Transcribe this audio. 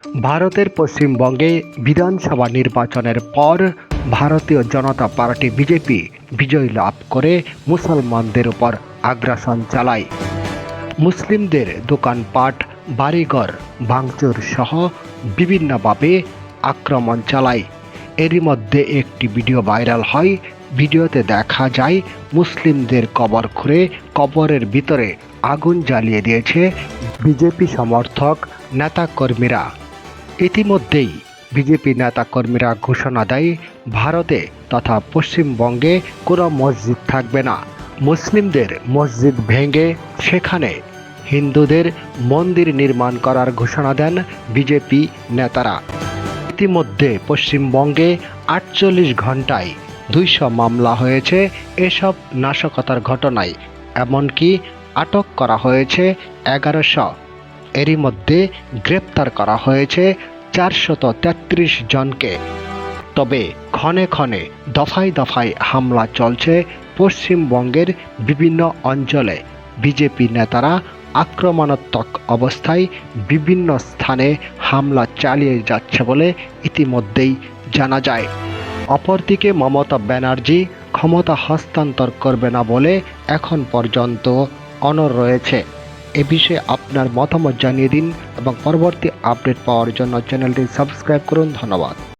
ভারতের পশ্চিমবঙ্গে বিধানসভা নির্বাচনের পর ভারতীয় জনতা পার্টি বিজেপি বিজয় লাভ করে মুসলমানদের উপর আগ্রাসন চালায়। মুসলিমদের দোকানপাট, বাড়িঘর ভাঙচুর সহ বিভিন্নভাবে আক্রমণ চালায়। এরই মধ্যে একটি ভিডিও ভাইরাল হয়। ভিডিওতে দেখা যায় মুসলিমদের কবর খুঁড়ে কবরের ভিতরে আগুন জ্বালিয়ে দিয়েছে বিজেপি সমর্থক নেতাকর্মীরা। ইতিমধ্যেই বিজেপি নেতাকর্মীরা ঘোষণা দেয়, ভারতে তথা পশ্চিমবঙ্গে কোনো মসজিদ থাকবে না। মুসলিমদের মসজিদ ভেঙে সেখানে হিন্দুদের মন্দির নির্মাণ করার ঘোষণা দেন বিজেপি নেতারা। ইতিমধ্যে পশ্চিমবঙ্গে ৪৮ ঘন্টায় ২০০ মামলা হয়েছে এসব নাশকতার ঘটনায়, এমনকি আটক করা হয়েছে ১১০০। এরই মধ্যে গ্রেপ্তার করা হয়েছে ৪৩৩ জনকে। তবে ক্ষণে ক্ষণে দফায় দফায় হামলা চলছে পশ্চিমবঙ্গের বিভিন্ন অঞ্চলে। বিজেপি নেতারা আক্রমণাত্মক অবস্থায় বিভিন্ন স্থানে হামলা চালিয়ে যাচ্ছে বলে ইতিমধ্যেই জানা যায়। অপরদিকে মমতা ব্যানার্জি ক্ষমতা হস্তান্তর করবে না বলে এখন পর্যন্ত অনড় রয়েছে। এ বিষয়ে আপনার মতামত জানিয়ে দিন এবং পরবর্তী আপডেট পাওয়ার জন্য চ্যানেলটি সাবস্ক্রাইব করুন। ধন্যবাদ।